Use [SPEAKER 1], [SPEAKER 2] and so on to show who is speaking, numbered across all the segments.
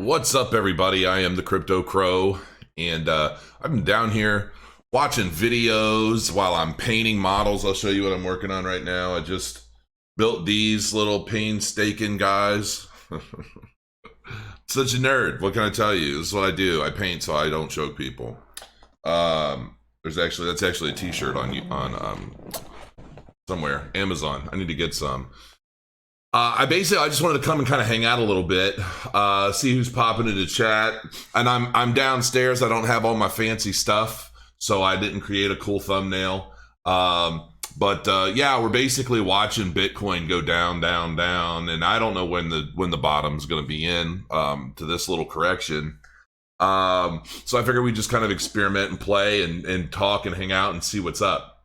[SPEAKER 1] What's up, everybody? I am the Crypto Crow, and I've been down here watching videos while I'm painting models. I'll show you what I'm working on right now. I just built these little painstaking guys. Such a nerd. What can I tell you? This is what I do. I paint so I don't choke people. That's actually a T-shirt on somewhere, Amazon. I need to get some. I just wanted to come and kind of hang out a little bit, see who's popping into chat. And I'm downstairs. I don't have all my fancy stuff, so I didn't create a cool thumbnail. Yeah, we're basically watching Bitcoin go down, down, down, and I don't know when the bottom's going to be in to this little correction. So I figured we just kind of experiment and play and talk and hang out and see what's up.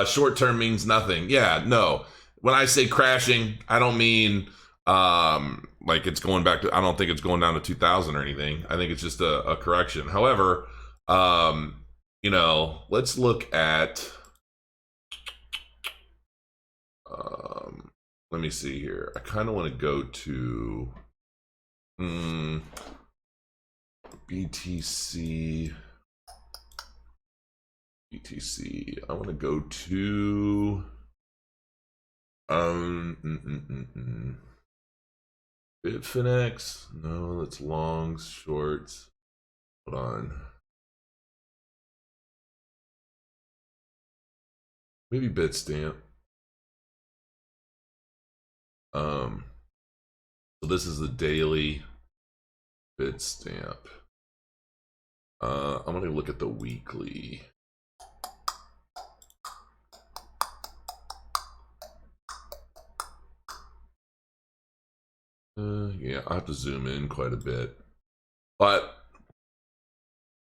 [SPEAKER 1] Short term means nothing. Yeah, no. When I say crashing, I don't mean like it's going back to, I don't think it's going down to 2000 or anything. I think it's just a correction. However, let's look at, let me see here. I kind of want to go to BTC. I want to go to Bitfinex. No, that's longs, shorts. Hold on. Maybe Bitstamp. So this is the daily Bitstamp. I'm gonna look at the weekly. Yeah, I have to zoom in quite a bit, but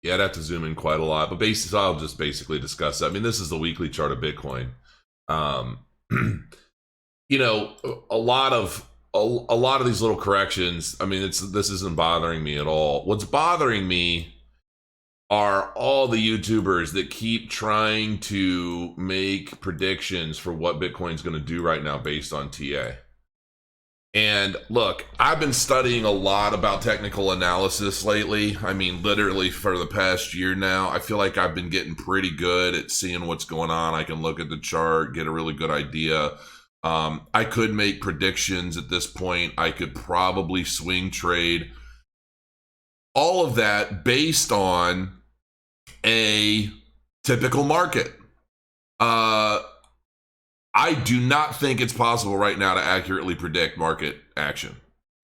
[SPEAKER 1] yeah, I'd have to zoom in quite a lot. But basically, I'll just basically discuss that. I mean, this is the weekly chart of Bitcoin. A lot of these little corrections. I mean, this isn't bothering me at all. What's bothering me are all the YouTubers that keep trying to make predictions for what Bitcoin's going to do right now based on TA. And look, I've been studying a lot about technical analysis lately. I mean, literally for the past year now. I feel like I've been getting pretty good at seeing what's going on. I can look at the chart, get a really good idea. I could make predictions at this point. I could probably swing trade. All of that based on a typical market. I do not think it's possible right now to accurately predict market action.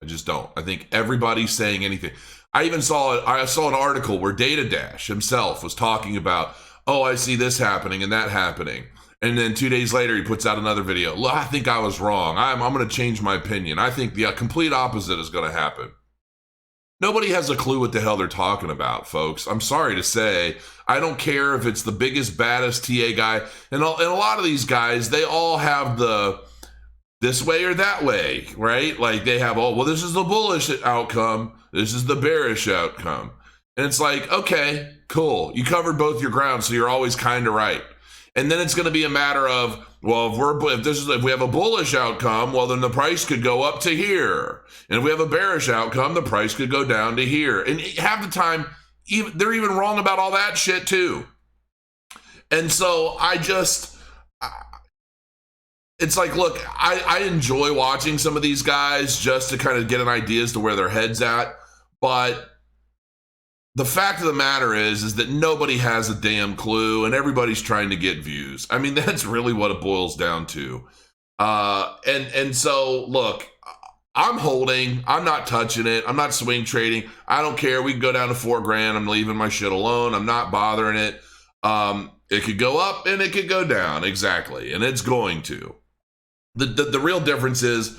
[SPEAKER 1] I just don't. I think everybody's saying anything. I saw an article where Data Dash himself was talking about, oh, I see this happening and that happening. And then 2 days later, he puts out another video. Look, I think I was wrong. I'm going to change my opinion. I think the complete opposite is going to happen. Nobody has a clue what the hell they're talking about, folks. I'm sorry to say. I don't care if it's the biggest, baddest TA guy. And a lot of these guys, they all have the this way or that way, right? Like they have, oh, well, this is the bullish outcome. This is the bearish outcome. And it's like, okay, cool. You covered both your ground, so you're always kind of right. And then it's going to be a matter of, well, if we have a bullish outcome, well, then the price could go up to here. And if we have a bearish outcome, the price could go down to here. And half the time, they're even wrong about all that shit too. And so it's like, look, I enjoy watching some of these guys just to kind of get an idea as to where their head's at. But the fact of the matter is that nobody has a damn clue and everybody's trying to get views. I mean, that's really what it boils down to. And so, look, I'm holding. I'm not touching it. I'm not swing trading. I don't care. We can go down to $4,000. I'm leaving my shit alone. I'm not bothering it. It could go up and it could go down. Exactly. And it's going to. The real difference is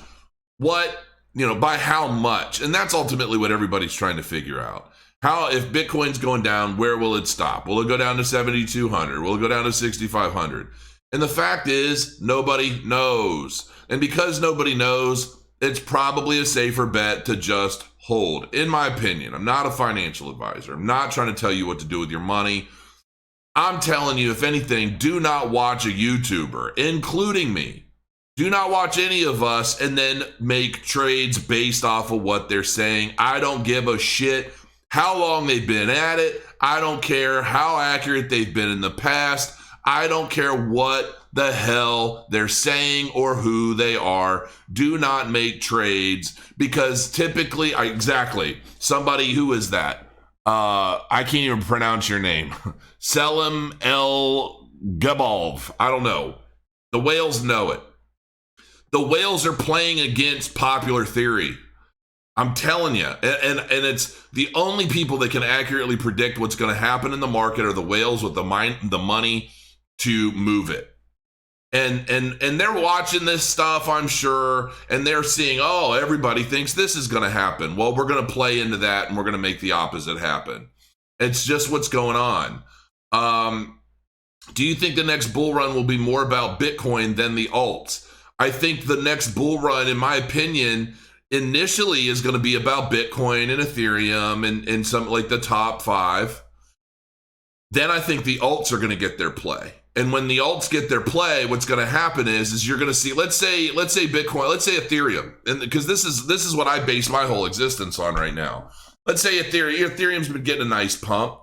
[SPEAKER 1] by how much. And that's ultimately what everybody's trying to figure out. If Bitcoin's going down, where will it stop? Will it go down to 7,200? Will it go down to 6,500? And the fact is, nobody knows. And because nobody knows, it's probably a safer bet to just hold. In my opinion, I'm not a financial advisor. I'm not trying to tell you what to do with your money. I'm telling you, if anything, do not watch a YouTuber, including me. Do not watch any of us and then make trades based off of what they're saying. I don't give a shit how long they've been at it. I don't care how accurate they've been in the past. I don't care what the hell they're saying or who they are. Do not make trades, because typically, somebody, who is that? I can't even pronounce your name. Selim El Gabalv. I don't know. The whales know it. The whales are playing against popular theory. I'm telling you. And it's the only people that can accurately predict what's going to happen in the market are the whales with the money to move it. And they're watching this stuff, I'm sure, and they're seeing, oh, everybody thinks this is going to happen. Well, we're going to play into that, and we're going to make the opposite happen. It's just what's going on. Do you think the next bull run will be more about Bitcoin than the alts? I think the next bull run, in my opinion, initially is going to be about Bitcoin and Ethereum and some, like, the top 5. Then I think the alts are going to get their play. And when the alts get their play, what's going to happen is you're going to see, let's say Bitcoin, let's say Ethereum, and because this is what I base my whole existence on right now. Let's say Ethereum's been getting a nice pump.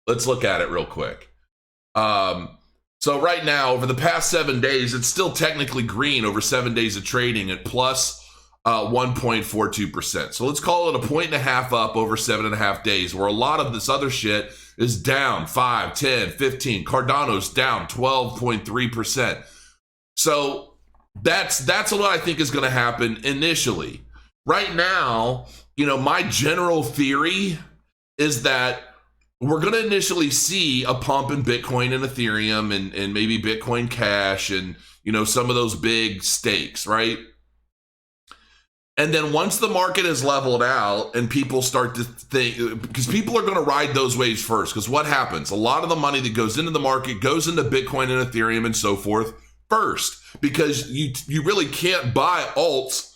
[SPEAKER 1] Let's look at it real quick. So right now, over the past 7 days, it's still technically green over 7 days of trading at plus 1.42%. So let's call it a 1.5 up over 7.5 days, where a lot of this other shit is down 5, 10, 15. Cardano's down 12.3%. So that's what I think is going to happen initially. Right now, my general theory is that we're going to initially see a pump in Bitcoin and Ethereum and maybe Bitcoin Cash and, some of those big stakes, right? And then once the market is leveled out and people start to think, because people are going to ride those waves first, because what happens? A lot of the money that goes into the market goes into Bitcoin and Ethereum and so forth first, because you really can't buy alts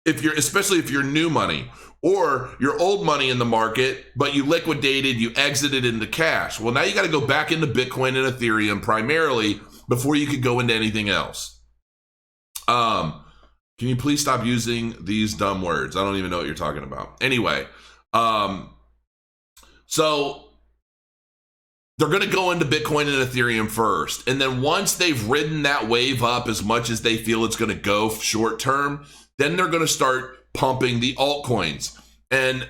[SPEAKER 1] especially if you're new money or your old money in the market, but you liquidated, you exited into cash. Well, now you got to go back into Bitcoin and Ethereum primarily before you could go into anything else. Can you please stop using these dumb words? I don't even know what you're talking about. Anyway, so they're going to go into Bitcoin and Ethereum first. And then once they've ridden that wave up as much as they feel it's going to go short term, then they're going to start pumping the altcoins. And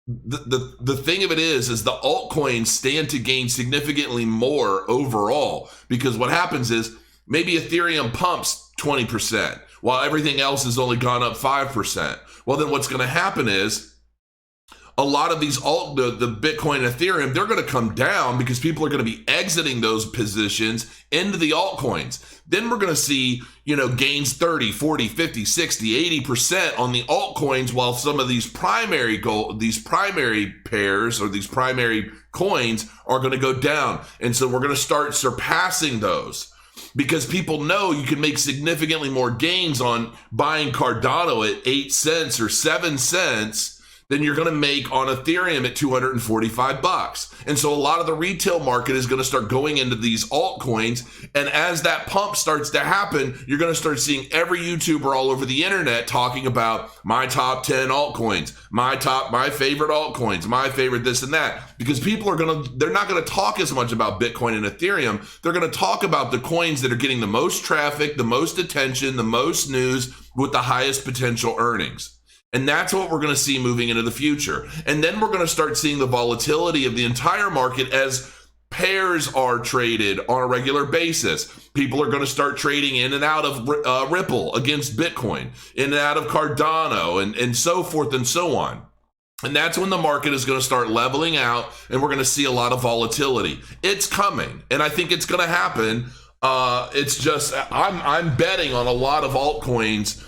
[SPEAKER 1] the thing of it is the altcoins stand to gain significantly more overall, because what happens is maybe Ethereum pumps 20% while everything else has only gone up 5%. Well, then what's going to happen is a lot of these the Bitcoin and Ethereum, they're going to come down because people are going to be exiting those positions into the altcoins. Then we're going to see, gains 30, 40, 50, 60, 80% on the altcoins, while some of these primary pairs or these primary coins are going to go down. And so we're going to start surpassing those, because people know you can make significantly more gains on buying Cardano at 8 cents or 7 cents than you're going to make on Ethereum at $245. And so a lot of the retail market is going to start going into these altcoins. And as that pump starts to happen, you're going to start seeing every YouTuber all over the internet talking about my top 10 altcoins, my favorite altcoins, my favorite this and that, because people they're not going to talk as much about Bitcoin and Ethereum. They're going to talk about the coins that are getting the most traffic, the most attention, the most news, with the highest potential earnings. And that's what we're going to see moving into the future. And then we're going to start seeing the volatility of the entire market as pairs are traded on a regular basis. People are going to start trading in and out of Ripple against Bitcoin, in and out of Cardano, and so forth and so on. And that's when the market is going to start leveling out, and we're going to see a lot of volatility. It's coming, and I think it's going to happen. It's just I'm betting on a lot of altcoins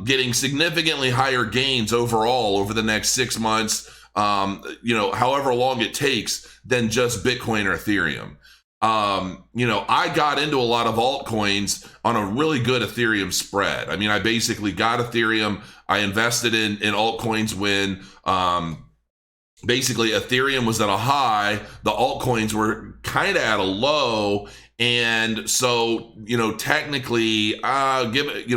[SPEAKER 1] getting significantly higher gains overall over the next 6 months, however long it takes, than just Bitcoin or Ethereum. I got into a lot of altcoins on a really good Ethereum spread. I mean, I basically got Ethereum. I invested in altcoins when basically Ethereum was at a high, the altcoins were kind of at a low, And so, technically, give it,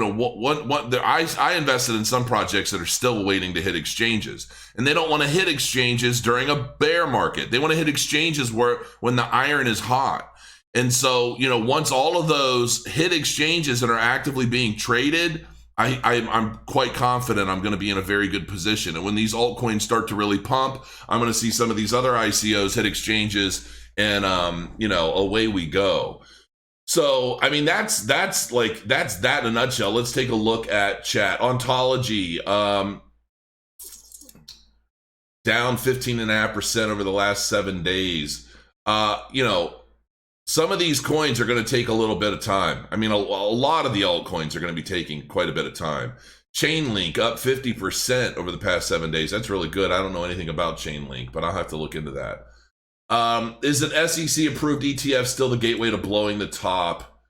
[SPEAKER 1] I invested in some projects that are still waiting to hit exchanges, and they don't want to hit exchanges during a bear market. They want to hit exchanges when the iron is hot. And so, once all of those hit exchanges and are actively being traded, I'm quite confident I'm going to be in a very good position. And when these altcoins start to really pump, I'm going to see some of these other ICOs hit exchanges, and away we go. So, I mean, that's that in a nutshell. Let's take a look at chat. Ontology, down 15.5% over the last 7 days. Some of these coins are going to take a little bit of time. I mean, a lot of the altcoins are going to be taking quite a bit of time. Chainlink up 50% over the past 7 days. That's really good. I don't know anything about Chainlink, but I'll have to look into that. Is an SEC approved ETF still the gateway to blowing the top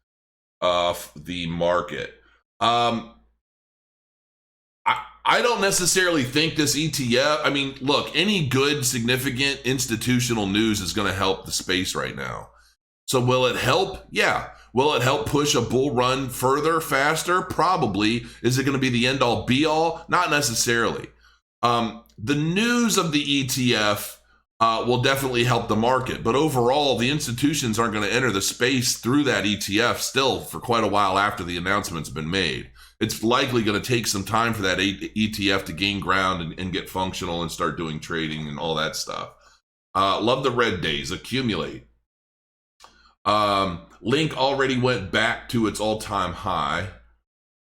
[SPEAKER 1] of the market? I don't necessarily think this ETF, I mean, look, any good significant institutional news is going to help the space right now. So will it help? Yeah. Will it help push a bull run further, faster? Probably. Is it going to be the end all be all? Not necessarily. The news of the ETF will definitely help the market. But overall, the institutions aren't going to enter the space through that ETF still for quite a while after the announcement's been made. It's likely going to take some time for that ETF to gain ground and get functional and start doing trading and all that stuff. Love the red days. Accumulate. Link already went back to its all-time high.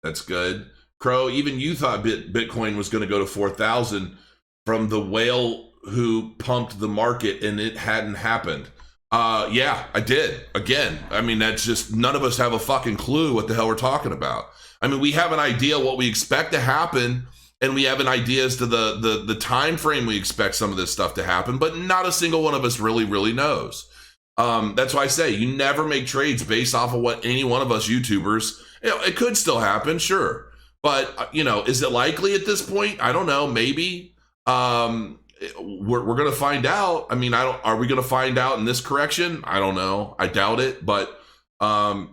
[SPEAKER 1] That's good. Crow, even you thought Bitcoin was going to go to 4,000 from the whale who pumped the market, and it hadn't happened. Yeah, I did. Again, I mean, that's just, none of us have a fucking clue what the hell we're talking about. I mean, we have an idea what we expect to happen, and we have an idea as to the time frame we expect some of this stuff to happen, but not a single one of us really knows. That's why I say you never make trades based off of what any one of us YouTubers, it could still happen, sure. But, is it likely at this point? I don't know, maybe. We're going to find out. I mean, are we going to find out in this correction? I don't know. I doubt it. But, Crow,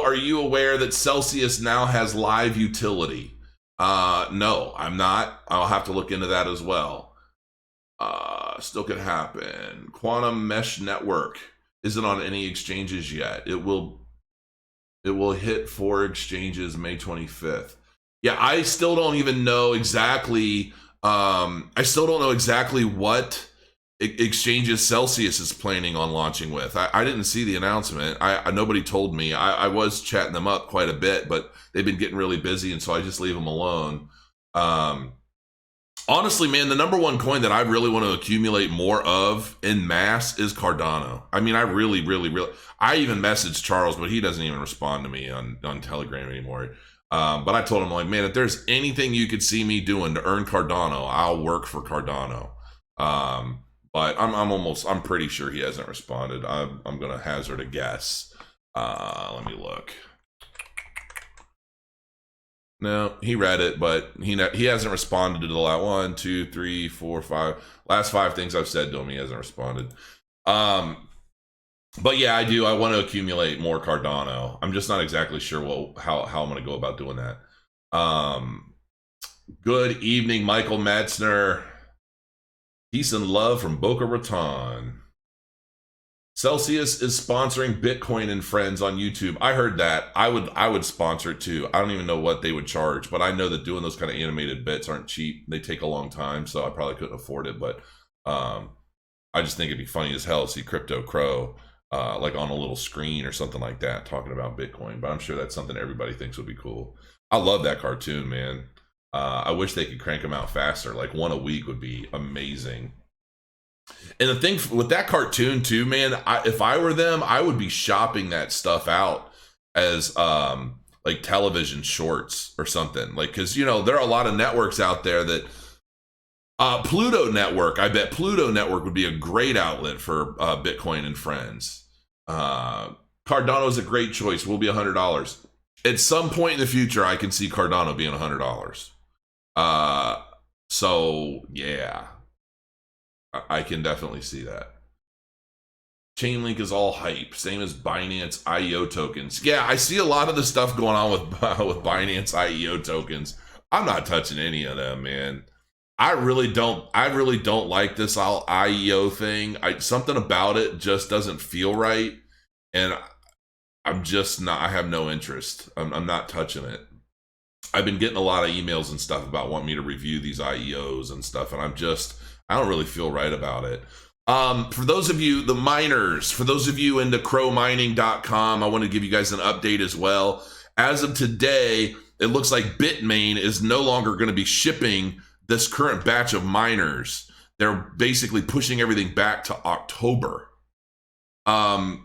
[SPEAKER 1] are you aware that Celsius now has live utility? No, I'm not. I'll have to look into that as well. Still could happen. Quantum Mesh Network isn't on any exchanges yet. It will hit 4 exchanges May 25th. Yeah, I still don't even know exactly. I still don't know exactly what exchanges Celsius is planning on launching with. I didn't see the announcement. Nobody told me. I was chatting them up quite a bit, but they've been getting really busy, and so I just leave them alone. Honestly, man, the number one coin that I really want to accumulate more of in mass is Cardano. I mean, I really, I even messaged Charles, but he doesn't even respond to me on Telegram anymore. But I told him, like, man, if there's anything you could see me doing to earn Cardano, I'll work for Cardano. But I'm pretty sure he hasn't responded. I'm going to hazard a guess. Let me look. No, he read it, but he hasn't responded to the last 1, 2, 3, 4, 5 last 5 things I've said to him. He hasn't responded. But yeah, I want to accumulate more Cardano. I'm just not exactly sure how I'm going to go about doing that. Good evening, Michael Metzner. Peace and love from Boca Raton. Celsius is sponsoring Bitcoin and Friends on YouTube. I heard that. I would sponsor it too. I don't even know what they would charge, but I know that doing those kind of animated bits aren't cheap. They take a long time, so I probably couldn't afford it. But I just think it'd be funny as hell to see Crypto Crow like on a little screen or something like that talking about Bitcoin. But I'm sure that's something everybody thinks would be cool. I love that cartoon, man. I wish they could crank them out faster. Like 1 a week would be amazing. And the thing with that cartoon too, man, if I were them, I would be shopping that stuff out as like television shorts or something. Like, because there are a lot of networks out there that Pluto Network. I bet Pluto Network would be a great outlet for Bitcoin and Friends. Cardano is a great choice. Will be $100 at some point in the future. I can see Cardano being $100. So yeah. I can definitely see that. Chainlink is all hype, same as Binance IEO tokens. Yeah, I see a lot of the stuff going on with with Binance IEO tokens. I'm not touching any of them, man. I really don't like this IEO thing. Something about it just doesn't feel right, and I'm just not. I have no interest. I'm not touching it. I've been getting a lot of emails and stuff about wanting me to review these IEOs and stuff, and I don't really feel right about it. For those of you, the miners, for those of you into crowmining.com, I want to give you guys an update as well. As of today, it looks like Bitmain is no longer going to be shipping this current batch of miners. They're basically pushing everything back to October. You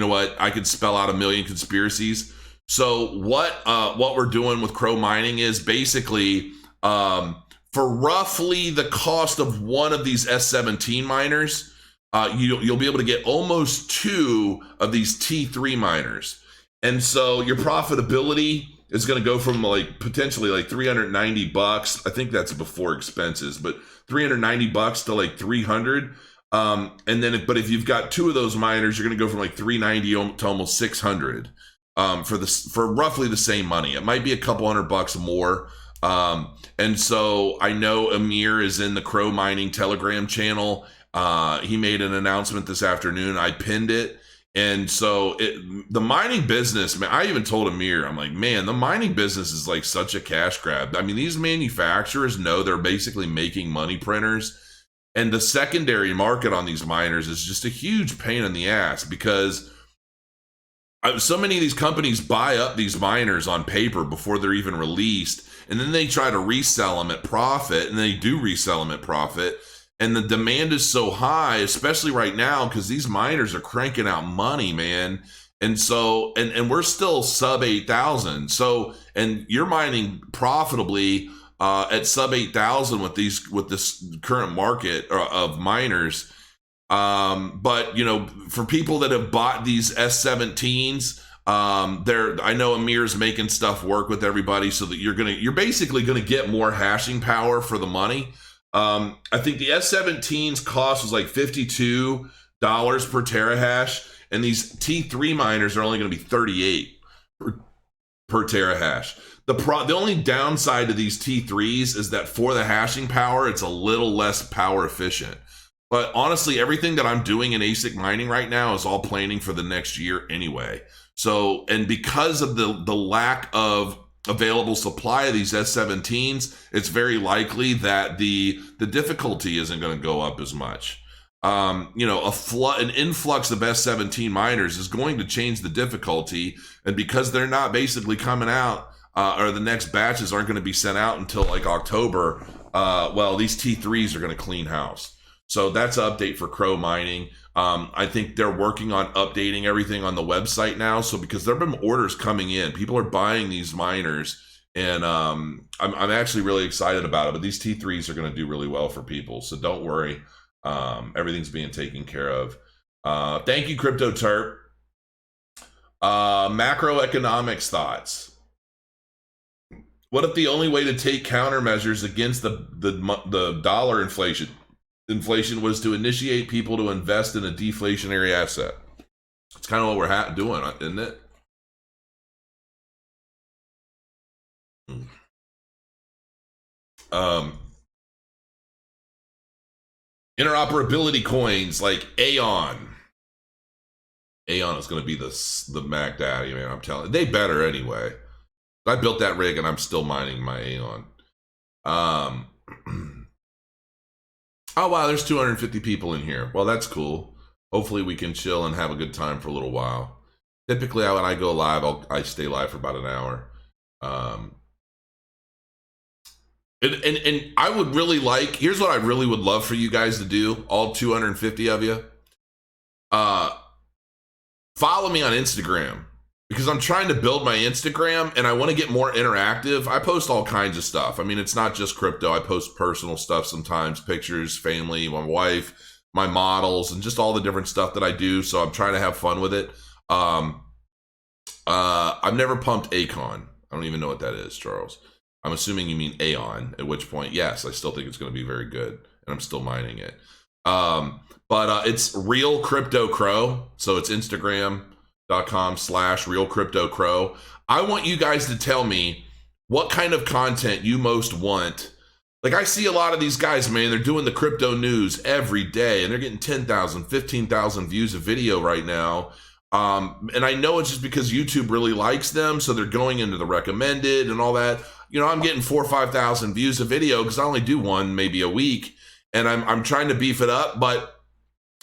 [SPEAKER 1] know what? I could spell out a million conspiracies. So what we're doing with Crow Mining is basically, for roughly the cost of one of these S17 miners, you'll be able to get almost 2 of these T3 miners. And so your profitability is going to go from like potentially like $390. I think that's before expenses, but $390 to like 300. And then, but if you've got 2 of those miners, you're going to go from like 390 to almost 600 for roughly the same money. It might be a couple $100 more. And so I know Amir is in the Crow Mining Telegram channel. He made an announcement this afternoon. I pinned it. And so the mining business, man, I even told Amir, I'm like, man, the mining business is like such a cash grab. I mean, these manufacturers know they're basically making money printers. And the secondary market on these miners is just a huge pain in the ass because so many of these companies buy up these miners on paper before they're even released. And then they try to resell them at profit, and they do resell them at profit. And the demand is so high, especially right now, because these miners are cranking out money, man. And so, and we're still sub 8,000. So, and you're mining profitably at sub 8,000 with this current market of miners. But you know, for people that have bought these S17s, I know Amir's making stuff work with everybody so that you're basically gonna get more hashing power for the money. I think the S17's cost was like $52 per terahash, and these T3 miners are only gonna be 38 per terahash. The only downside to these T3s is that for the hashing power, it's a little less power efficient. But honestly, everything that I'm doing in ASIC mining right now is all planning for the next year anyway. So, and because of the lack of available supply of these S17s, it's very likely that the difficulty isn't going to go up as much. You know, an influx of S17 miners is going to change the difficulty, and because they're not basically coming out, or the next batches aren't going to be sent out until like October, well, these T3s are going to clean house. So that's an update for Crow Mining. I think they're working on updating everything on the website now. So because there have been orders coming in, people are buying these miners, and I'm actually really excited about it. But these T3s are going to do really well for people, so don't worry. Everything's being taken care of. Thank you, Crypto Turp. Macroeconomics thoughts. What if the only way to take countermeasures against the dollar inflation was to initiate people to invest in a deflationary asset? It's kind of what we're doing, isn't it? Interoperability coins like Aeon. Aeon is going to be the Mac Daddy, man. I'm telling you. They better anyway. I built that rig and I'm still mining my Aeon. Oh, wow, there's 250 people in here. Well, that's cool. Hopefully we can chill and have a good time for a little while. Typically, when I go live, I stay live for about an hour. And I would really like, here's what I really would love for you guys to do, all 250 of you. Follow me on Instagram, because I'm trying to build my Instagram and I want to get more interactive. I post all kinds of stuff. I mean, it's not just crypto. I post personal stuff sometimes, pictures, family, my wife, my models, and just all the different stuff that I do. So I'm trying to have fun with it. I've never pumped Acon. I don't even know what that is, Charles. I'm assuming you mean Aeon, at which point, yes, I still think it's going to be very good, and I'm still mining it. But it's Real Crypto Crow. So it's Instagram.com/Real Crypto Crow. I want you guys to tell me what kind of content you most want. Like, I see a lot of these guys, man, they're doing the crypto news every day, and they're getting 10,000, 15,000 views a video right now. And I know it's just because YouTube really likes them, so they're going into the recommended and all that. You know, I'm getting 4,000 or 5,000 views a video because I only do one maybe a week, and I'm trying to beef it up, but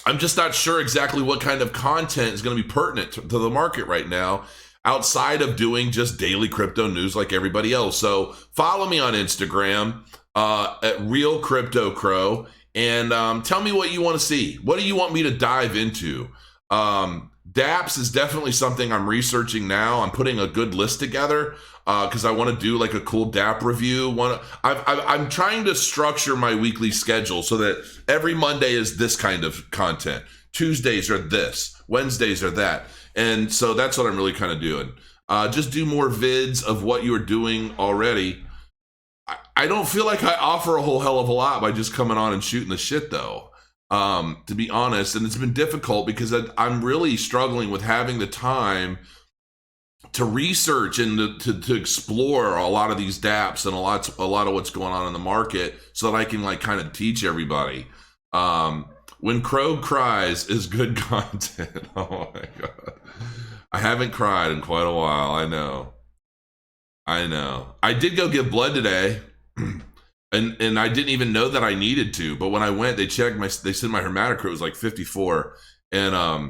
[SPEAKER 1] I'm just not sure exactly what kind of content is going to be pertinent to the market right now, outside of doing just daily crypto news like everybody else. So follow me on Instagram at Real Crypto Crow, and tell me what you want to see. What do you want me to dive into? DApps is definitely something I'm researching now. I'm putting a good list together because I want to do like a cool DApp review. I'm trying to structure my weekly schedule so that every Monday is this kind of content. Tuesdays are this. Wednesdays are that. And so that's what I'm really kind of doing. Just do more vids of what you are doing already. I don't feel like I offer a whole hell of a lot by just coming on and shooting the shit, though, to be honest. And it's been difficult because I'm really struggling with having the time to research and to explore a lot of these dApps and a lot of what's going on in the market so that I can like kind of teach everybody. When Crow cries is good content. Oh my God. I haven't cried in quite a while. I know. I did go give blood today. And I didn't even know that I needed to, but when I went, they said my hematocrit was like 54, and I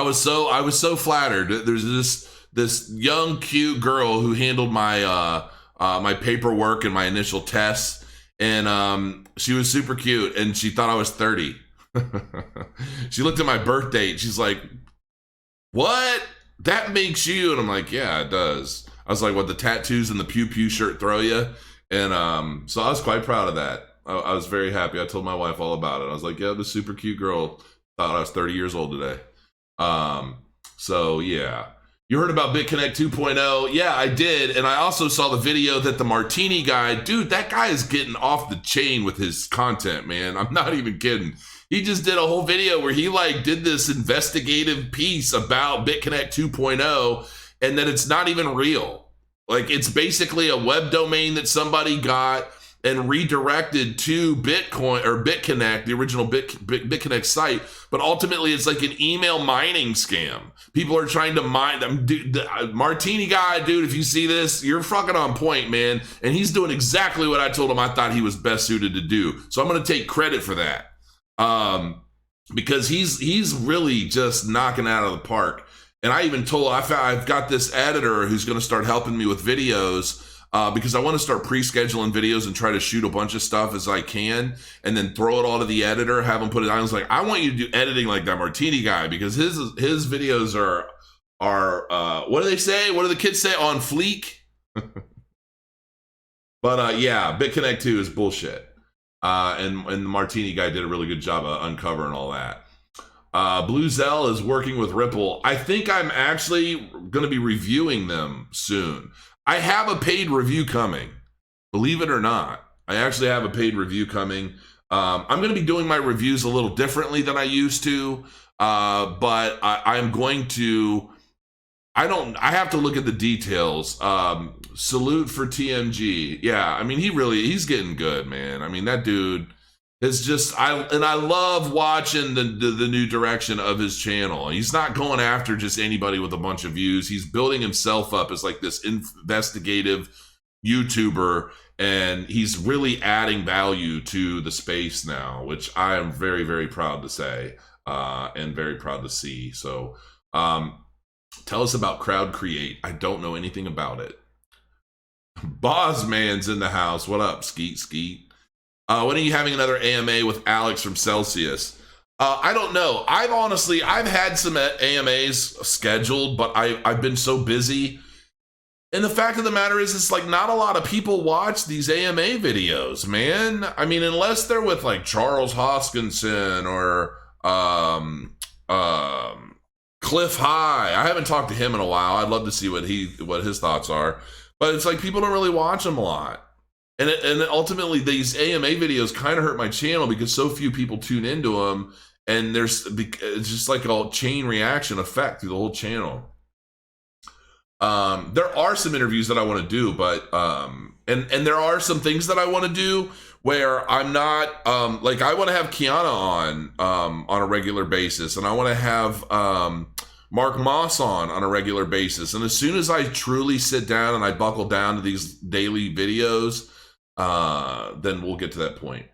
[SPEAKER 1] was so flattered. There's this young cute girl who handled my my paperwork and my initial tests, and she was super cute, and she thought I was 30. She looked at my birth date. She's like, "What? That makes you?" And I'm like, "Yeah, it does." I was like, "What, the tattoos and the pew pew shirt throw you?" And so I was quite proud of that. I was very happy. I told my wife all about it. I was like, yeah, this super cute girl thought I was 30 years old today. So yeah. You heard about BitConnect 2.0? Yeah, I did. And I also saw the video that the Martini guy, dude, that guy is getting off the chain with his content, man. I'm not even kidding. He just did a whole video where he like did this investigative piece about BitConnect 2.0 and that it's not even real. Like, it's basically a web domain that somebody got and redirected to Bitcoin or BitConnect, the original BitConnect site. But ultimately, it's like an email mining scam. People are trying to mine them. Dude, the Martini guy, dude, if you see this, you're fucking on point, man. And he's doing exactly what I told him I thought he was best suited to do. So I'm going to take credit for that. Because he's really just knocking it out of the park. And I even told I've got this editor who's going to start helping me with videos because I want to start pre-scheduling videos and try to shoot a bunch of stuff as I can and then throw it all to the editor, have him put it on. I was like, I want you to do editing like that Martini guy because his videos are what do they say? What do the kids say? On fleek? But yeah, BitConnect 2 is bullshit. And the Martini guy did a really good job of uncovering all that. Blue Zell is working with Ripple. I think I'm actually going to be reviewing them soon. I have a paid review coming. Believe it or not, I actually have a paid review coming. I'm going to be doing my reviews a little differently than I used to, but I'm going to. I have to look at the details. Salute for TMG. Yeah, I mean, he's getting good, man. I mean, that dude. It's just I love watching the new direction of his channel. He's not going after just anybody with a bunch of views. He's building himself up as like this investigative YouTuber, and he's really adding value to the space now, which I am very, very proud to say and very proud to see. So tell us about Crowd Create. I don't know anything about it. Bozman's in the house. What up, Skeet Skeet? When are you having another AMA with Alex from Celsius? I don't know. I've had some AMAs scheduled, but I've been so busy. And the fact of the matter is, it's like not a lot of people watch these AMA videos, man. I mean, unless they're with like Charles Hoskinson or Cliff High. I haven't talked to him in a while. I'd love to see what his thoughts are. But it's like people don't really watch them a lot. And ultimately, these AMA videos kind of hurt my channel because so few people tune into them, and it's just like a chain reaction effect through the whole channel. There are some interviews that I want to do, but and there are some things that I want to do where I'm not like I want to have Kiana on a regular basis, and I want to have Mark Moss on a regular basis. And as soon as I truly sit down and I buckle down to these daily videos, then we'll get to that point.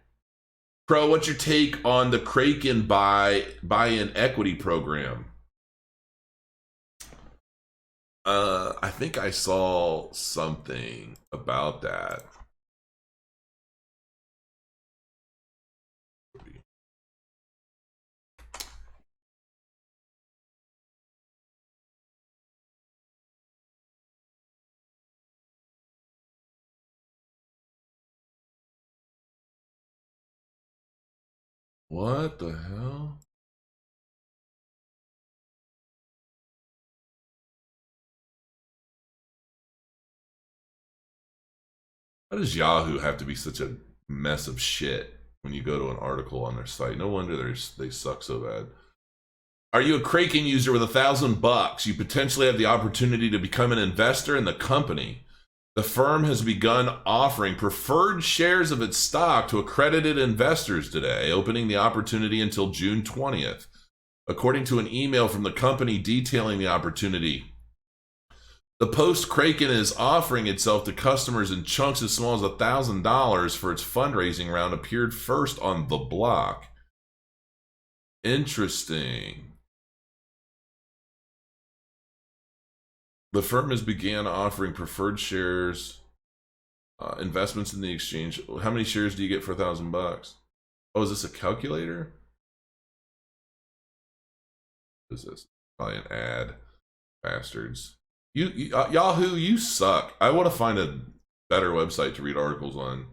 [SPEAKER 1] Pro, what's your take on the Kraken buy-in equity program? I think I saw something about that. What the hell? Why does Yahoo have to be such a mess of shit when you go to an article on their site? No wonder they suck so bad. Are you a Kraken user with $1,000? You potentially have the opportunity to become an investor in the company. The firm has begun offering preferred shares of its stock to accredited investors today, opening the opportunity until June 20th. According to an email from the company detailing the opportunity, the post Kraken is offering itself to customers in chunks as small as $1,000 for its fundraising round appeared first on the block. Interesting. The firm has began offering preferred shares, investments in the exchange. How many shares do you get for $1,000? Oh, is this a calculator? What is this? Probably an ad. Bastards. Yahoo, you suck. I want to find a better website to read articles on.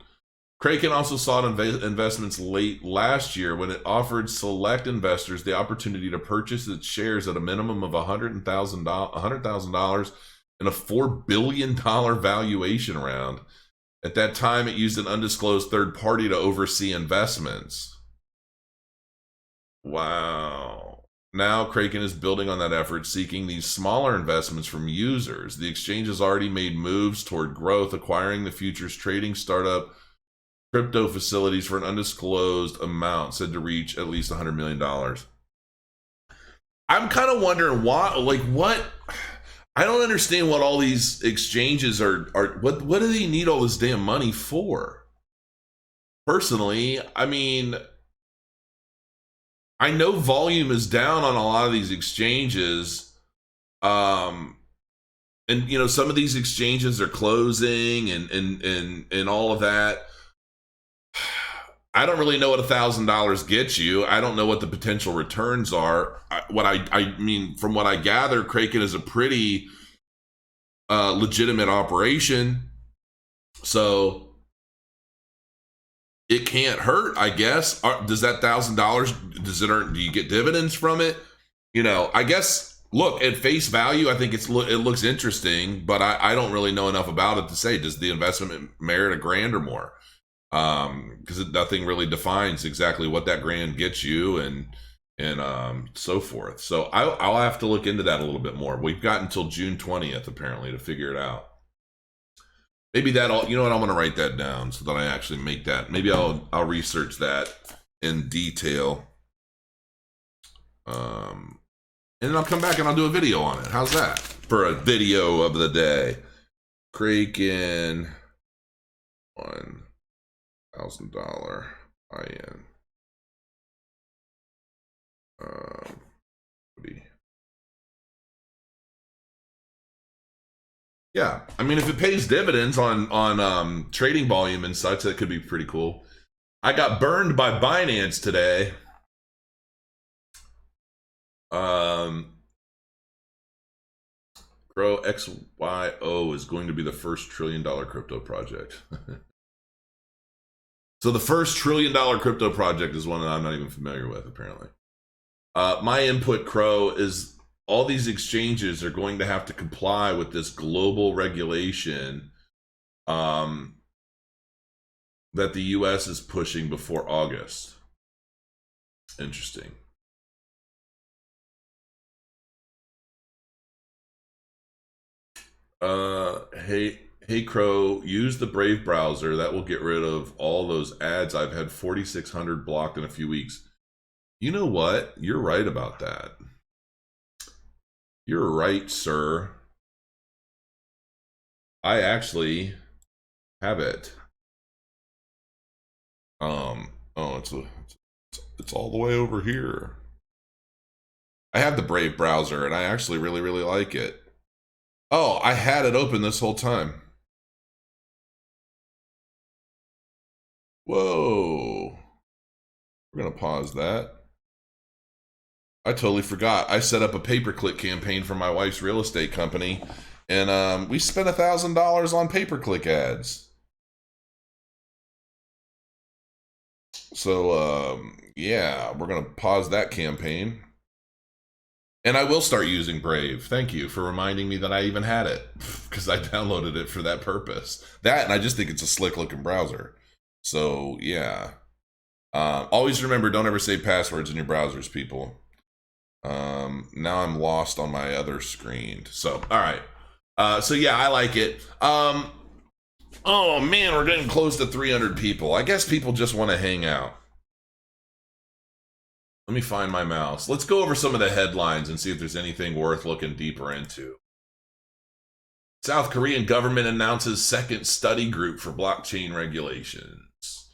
[SPEAKER 1] Kraken also sought investments late last year when it offered select investors the opportunity to purchase its shares at a minimum of $100,000 in a $4 billion valuation round. At that time, it used an undisclosed third party to oversee investments. Wow. Now, Kraken is building on that effort, seeking these smaller investments from users. The exchange has already made moves toward growth, acquiring the futures trading startup crypto facilities for an undisclosed amount, said to reach at least $100 million. I'm kind of wondering why, like, what? I don't understand what all these exchanges are what do they need all this damn money for? Personally, I mean, I know volume is down on a lot of these exchanges. And you know, some of these exchanges are closing and all of that. I don't really know what $1,000 gets you. I don't know what the potential returns are. I mean, from what I gather, Kraken is a pretty legitimate operation, so it can't hurt, I guess. Does that $1,000 does it earn? Do you get dividends from it? You know, I guess. Look, at face value, I think it looks interesting, but I don't really know enough about it to say, does the investment merit $1,000 or more? Because nothing really defines exactly what that $1,000 gets you and so forth. So I'll have to look into that a little bit more. We've got until June 20th apparently to figure it out. Maybe that'll, you know what, I'm going to write that down so that I actually make that. Maybe I'll research that in detail. And then I'll come back and I'll do a video on it. How's that for a video of the day? Kraken $1,000 buy-in. Yeah, I mean, if it pays dividends on trading volume and such, that could be pretty cool. I got burned by Binance today. Grow XYO is going to be the first $1 trillion crypto project. So the first $1 trillion crypto project is one that I'm not even familiar with, apparently. My input, Crow, is all these exchanges are going to have to comply with this global regulation that the US is pushing before August. Interesting. Hey Crow, use the Brave browser. That will get rid of all those ads. I've had 4,600 blocked in a few weeks. You know what? You're right about that. You're right, sir. I actually have it. Oh, it's all the way over here. I have the Brave browser, and I actually really, really like it. Oh, I had it open this whole time. Whoa. We're going to pause that. I totally forgot. I set up a pay-per-click campaign for my wife's real estate company, and we spent $1,000 on pay-per-click ads. So, yeah, we're going to pause that campaign. And I will start using Brave. Thank you for reminding me that I even had it, because I downloaded it for that purpose. That, and I just think it's a slick-looking browser. So, yeah. Always remember, don't ever save passwords in your browsers, people. Now I'm lost on my other screen. So, all right. So, yeah, I like it. Oh, man, we're getting close to 300 people. I guess people just want to hang out. Let me find my mouse. Let's go over some of the headlines and see if there's anything worth looking deeper into. South Korean government announces second study group for blockchain regulations.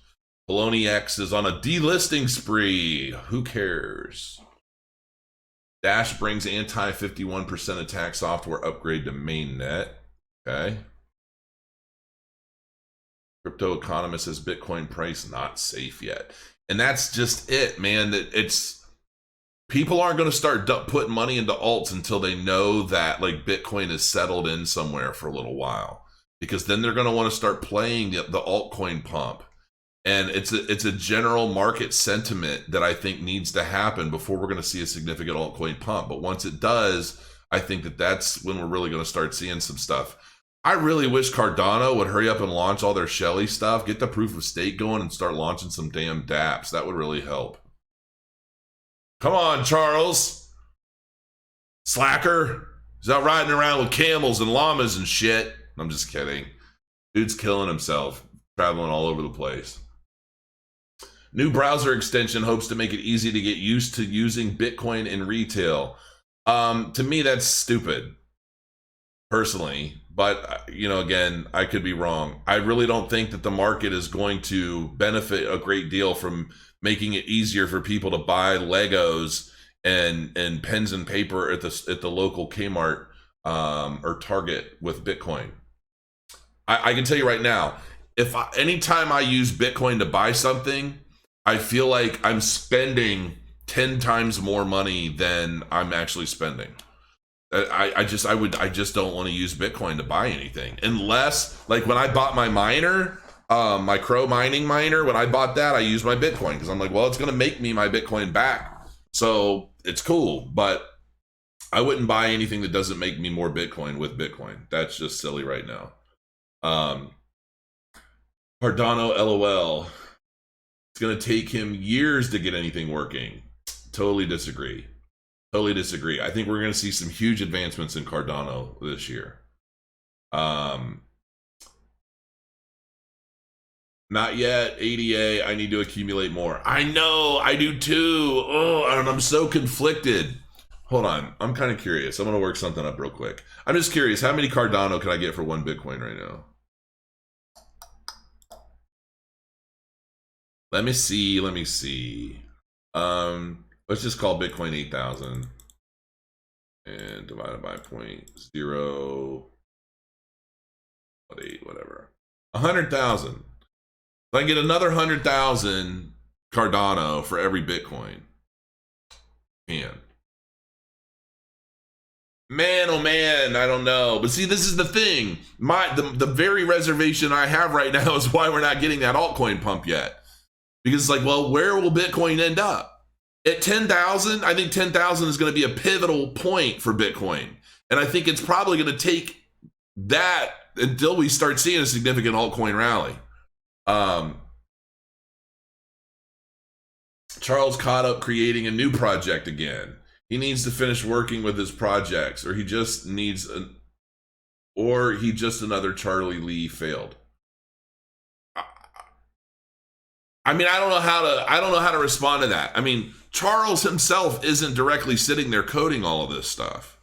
[SPEAKER 1] Poloniex is on a delisting spree. Who cares? Dash brings anti-51% attack software upgrade to mainnet. Okay. Crypto economist says Bitcoin price not safe yet. And that's just it, man. That it's people aren't going to start putting money into alts until they know that like Bitcoin is settled in somewhere for a little while, because then they're going to want to start playing the altcoin pump. And it's a general market sentiment that I think needs to happen before we're going to see a significant altcoin pump. But once it does, I think that that's when we're really going to start seeing some stuff. I really wish Cardano would hurry up and launch all their Shelly stuff, get the proof of stake going, and start launching some damn dApps. That would really help. Come on, Charles. Slacker. He's out riding around with camels and llamas and shit. I'm just kidding. Dude's killing himself, traveling all over the place. New browser extension hopes to make it easy to get used to using Bitcoin in retail. To me, that's stupid, personally. But, you know, again, I could be wrong. I really don't think that the market is going to benefit a great deal from making it easier for people to buy Legos and pens and paper at the local Kmart or Target with Bitcoin. I can tell you right now, anytime I use Bitcoin to buy something, I feel like I'm spending 10 times more money than I'm actually spending. I just don't want to use Bitcoin to buy anything, unless like when I bought my miner, my Crow mining miner, when I bought that, I used my Bitcoin because I'm like, well, it's going to make me my Bitcoin back. So it's cool, but I wouldn't buy anything that doesn't make me more Bitcoin with Bitcoin. That's just silly right now. Cardano LOL. It's going to take him years to get anything working. Totally disagree. Totally disagree. I think we're going to see some huge advancements in Cardano this year. Not yet. ADA, I need to accumulate more. I know, I do too. Oh, and I'm so conflicted. Hold on. I'm kind of curious. I'm going to work something up real quick. I'm just curious. How many Cardano can I get for 1 Bitcoin right now? Let me see. Let's just call Bitcoin 8,000 and divided by 0.0, whatever. 100,000. If I can get another 100,000 Cardano for every Bitcoin. Man, oh man, I don't know. But see, this is the thing. The very reservation I have right now is why we're not getting that altcoin pump yet. Because it's like, well, where will Bitcoin end up? At 10,000, I think 10,000 is going to be a pivotal point for Bitcoin. And I think it's probably going to take that until we start seeing a significant altcoin rally. Charles caught up creating a new project again. He needs to finish working with his projects, or he just another Charlie Lee failed. I mean, I don't know how to respond to that. I mean, Charles himself isn't directly sitting there coding all of this stuff.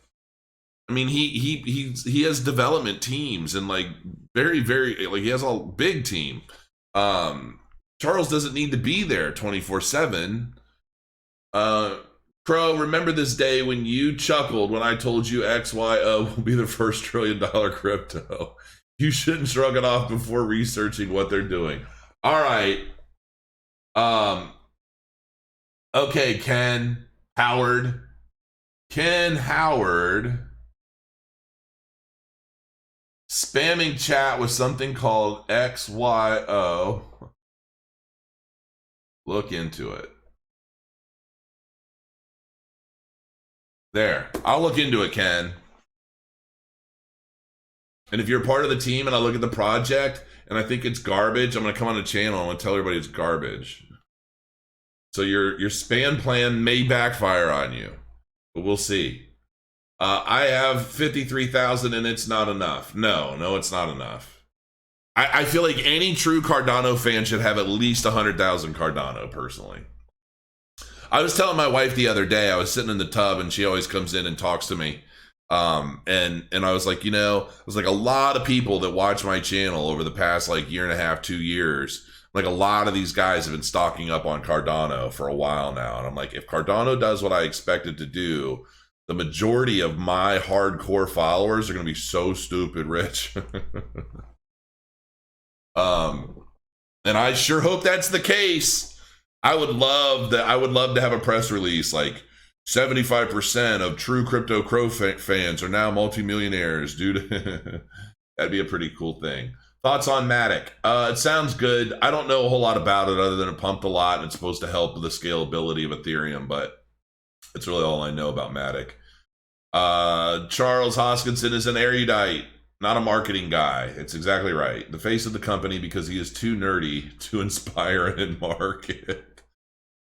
[SPEAKER 1] I mean, he has development teams and like very like he has a big team. Charles doesn't need to be there 24/7. Crow, remember this day when you chuckled when I told you XYO will be the first $1 trillion crypto. You shouldn't shrug it off before researching what they're doing. All right. Okay, Ken Howard spamming chat with something called XYO. Look into it. There. I'll look into it, Ken. And if you're part of the team and I look at the project and I think it's garbage, I'm going to come on the channel and I'm going to tell everybody it's garbage. So your spam plan may backfire on you, but we'll see. I have 53,000 and it's not enough. No, it's not enough. I feel like any true Cardano fan should have at least 100,000 Cardano, personally. I was telling my wife the other day, I was sitting in the tub and she always comes in and talks to me. And I was like, a lot of people that watch my channel over the past like year and a half, 2 years, like a lot of these guys have been stocking up on Cardano for a while now. And I'm like, if Cardano does what I expect it to do, the majority of my hardcore followers are going to be so stupid rich. And I sure hope that's the case. I would love to have a press release like 75% of true Crypto Crow fans are now multimillionaires, dude. That'd be a pretty cool thing. Thoughts on Matic? It sounds good. I don't know a whole lot about it other than it pumped a lot and it's supposed to help with the scalability of Ethereum, but that's really all I know about Matic. Charles Hoskinson is an erudite, not a marketing guy. It's exactly right. The face of the company because he is too nerdy to inspire and market.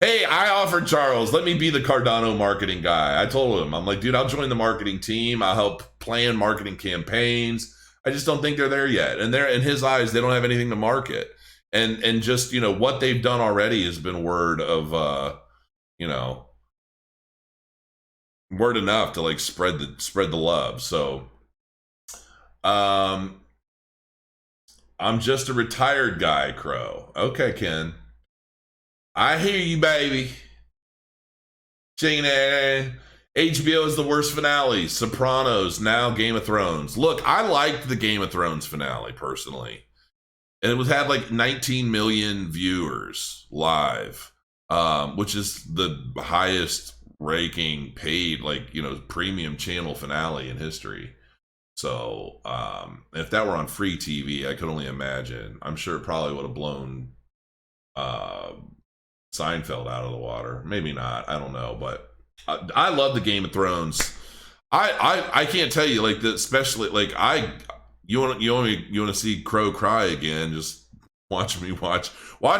[SPEAKER 1] Hey, I offered Charles, let me be the Cardano marketing guy. I told him, I'm like, dude, I'll join the marketing team. I'll help plan marketing campaigns. I just don't think they're there yet. And they're, in his eyes, they don't have anything to market. And just, what they've done already has been word enough to like spread the love. So I'm just a retired guy, Crow. Okay, Ken. I hear you, baby. HBO is the worst finale. Sopranos, now Game of Thrones. Look, I liked the Game of Thrones finale, personally. And it had like 19 million viewers live, which is the highest ranking paid, premium channel finale in history. So if that were on free TV, I could only imagine. I'm sure it probably would have blown Seinfeld out of the water. Maybe not. I don't know. But I love the Game of Thrones. I can't tell you, especially you want to see Crow cry again, just watch me watch. I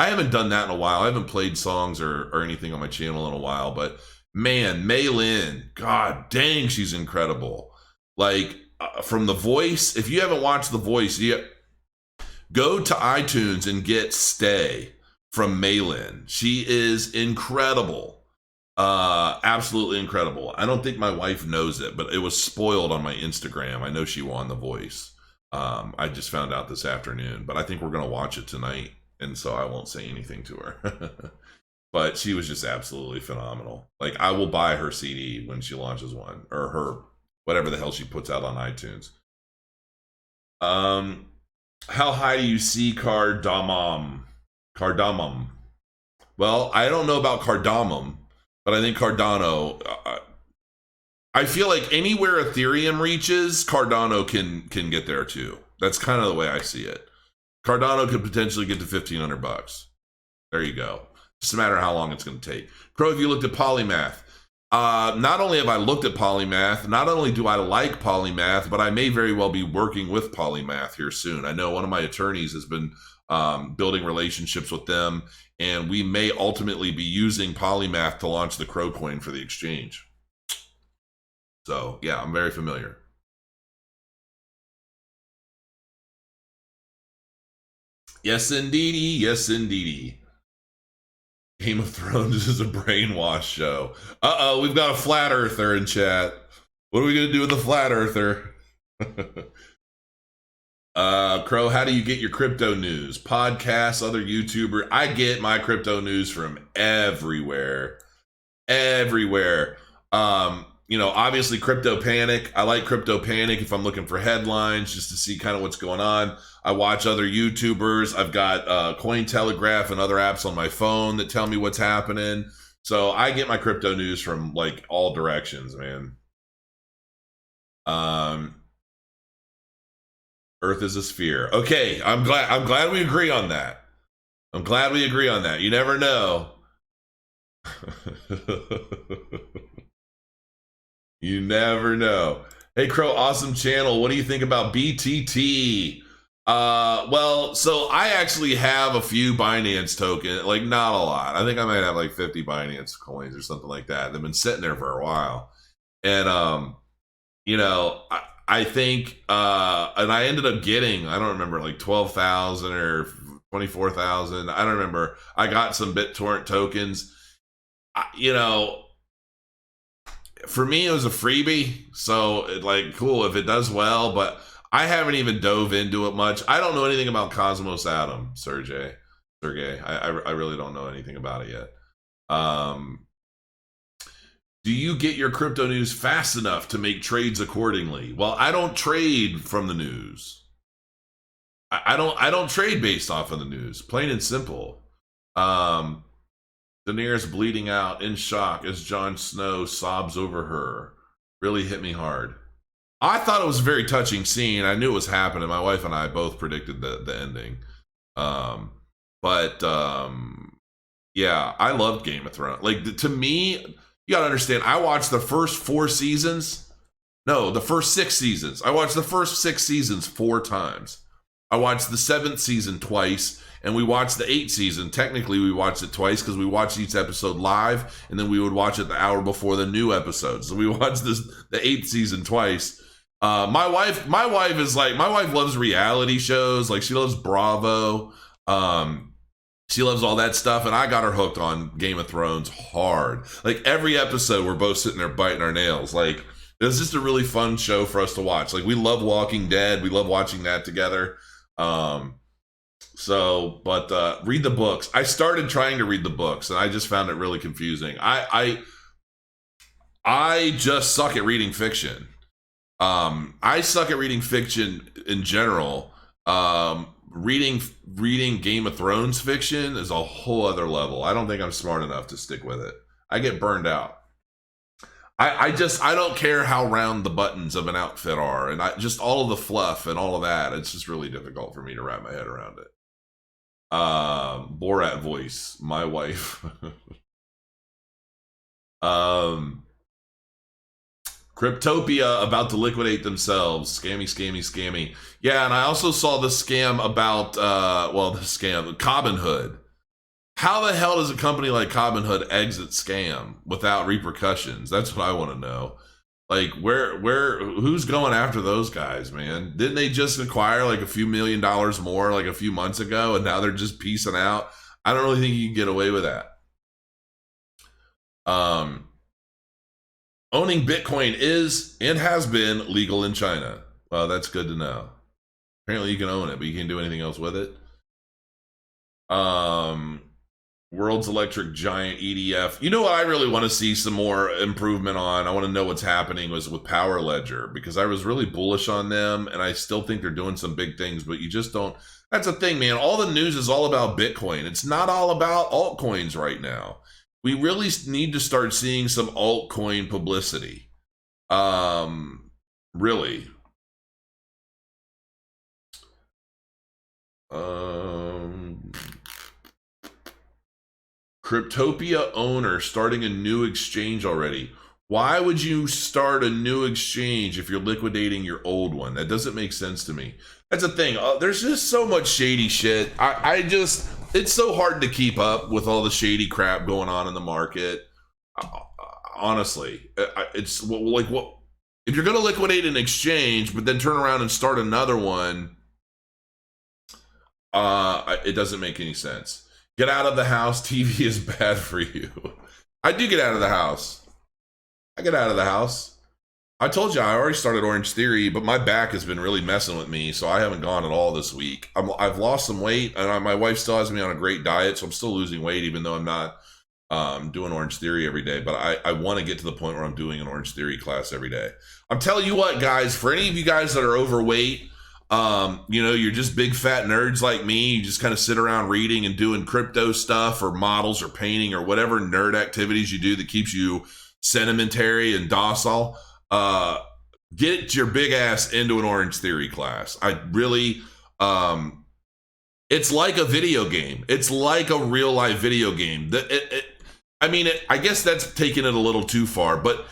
[SPEAKER 1] haven't done that in a while. I haven't played songs or anything on my channel in a while, but man, Mei Lin, god dang, she's incredible. From The Voice, if you haven't watched The Voice, go to iTunes and get Stay from Mei Lin. She is incredible. Absolutely incredible. I don't think my wife knows it, but it was spoiled on my Instagram. I know she won The Voice. I just found out this afternoon, but I think we're going to watch it tonight, and so I won't say anything to her. But she was just absolutely phenomenal. I will buy her CD when she launches one, or her, whatever the hell she puts out on iTunes. How high do you see cardamom? Well, I don't know about cardamom, but I think Cardano, I feel like anywhere Ethereum reaches, Cardano can get there too. That's kind of the way I see it. Cardano could potentially get to $1,500. There you go. Just a matter of how long it's going to take. Crow, if you looked at Polymath, Not only have I looked at Polymath, not only do I like Polymath, but I may very well be working with Polymath here soon. I know one of my attorneys has been building relationships with them, and we may ultimately be using Polymath to launch the Crow coin for the exchange. So, yeah, I'm very familiar. Yes, indeedy. Yes, indeedy. Game of Thrones is a brainwash show. Uh-oh, we've got a flat earther in chat. What are we going to do with the flat earther? Crow, how do you get your crypto news? Podcasts, other YouTuber. I get my crypto news from everywhere. Everywhere. Obviously Crypto Panic. I like Crypto Panic if I'm looking for headlines just to see kind of what's going on. I watch other YouTubers. I've got Cointelegraph and other apps on my phone that tell me what's happening. So I get my crypto news from like all directions, man. Earth is a sphere. Okay, I'm glad we agree on that. I'm glad we agree on that. You never know. You never know. Hey, Crow, awesome channel. What do you think about BTT? Well, so I actually have a few Binance tokens, like not a lot. I think I might have like 50 Binance coins or something like that. They've been sitting there for a while. And, I think, and I ended up getting, I don't remember, like 12,000 or 24,000. I don't remember. I got some BitTorrent tokens. For me, it was a freebie. So, cool if it does well, but I haven't even dove into it much. I don't know anything about Cosmos Atom, Sergey. I really don't know anything about it yet. Do you get your crypto news fast enough to make trades accordingly? Well, I don't trade from the news. I don't trade based off of the news. Plain and simple. Daenerys bleeding out in shock as Jon Snow sobs over her. Really hit me hard. I thought it was a very touching scene. I knew it was happening. My wife and I both predicted the ending. Yeah, I loved Game of Thrones. Like, to me, you gotta understand, I watched the first 4 seasons. No, the first 6 seasons. I watched the first 6 seasons 4 times. I watched the 7th season twice, and we watched the 8th season. Technically, we watched it twice because we watched each episode live, and then we would watch it the hour before the new episode. So we watched the 8th season twice. My wife loves reality shows. Like, she loves Bravo. She loves all that stuff, and I got her hooked on Game of Thrones hard. Like, every episode, we're both sitting there biting our nails. Like, it was just a really fun show for us to watch. Like, we love Walking Dead. We love watching that together. Read the books. I started trying to read the books, and I just found it really confusing. I just suck at reading fiction. I suck at reading fiction in general. Reading Game of Thrones fiction is a whole other level. I don't think I'm smart enough to stick with it. I get burned out. I don't care how round the buttons of an outfit are, and just all of the fluff and all of that. It's just really difficult for me to wrap my head around it. Borat voice, my wife. Cryptopia about to liquidate themselves. Scammy. Yeah, and I also saw the scam about, RobinHood. How the hell does a company like RobinHood exit scam without repercussions? That's what I want to know. Like, who's going after those guys, man? Didn't they just acquire like a few $1 million more like a few months ago, and now they're just piecing out? I don't really think you can get away with that. Owning Bitcoin is and has been legal in China. Well, that's good to know. Apparently you can own it, but you can't do anything else with it. World's Electric Giant EDF. You know what I really want to see some more improvement on? I want to know what's happening with Power Ledger, because I was really bullish on them, and I still think they're doing some big things, but you just don't. That's the thing, man. All the news is all about Bitcoin. It's not all about altcoins right now. We really need to start seeing some altcoin publicity. Really. Cryptopia owner starting a new exchange already. Why would you start a new exchange if you're liquidating your old one? That doesn't make sense to me. That's the thing. There's just so much shady shit. It's so hard to keep up with all the shady crap going on in the market. Honestly, it's like, what if you're going to liquidate an exchange, but then turn around and start another one? It doesn't make any sense. Get out of the house. TV is bad for you. I do get out of the house. I get out of the house. I told you I already started Orange Theory, but my back has been really messing with me, so I haven't gone at all this week. I've lost some weight, and my wife still has me on a great diet, so I'm still losing weight, even though I'm not doing Orange Theory every day. But I want to get to the point where I'm doing an Orange Theory class every day. I'm telling you what, guys, for any of you guys that are overweight, you're just big fat nerds like me. You just kind of sit around reading and doing crypto stuff or models or painting or whatever nerd activities you do that keeps you sentimentary and docile. Get your big ass into an Orange Theory class. I really, it's like a video game. It's like a real life video game. I guess that's taking it a little too far, but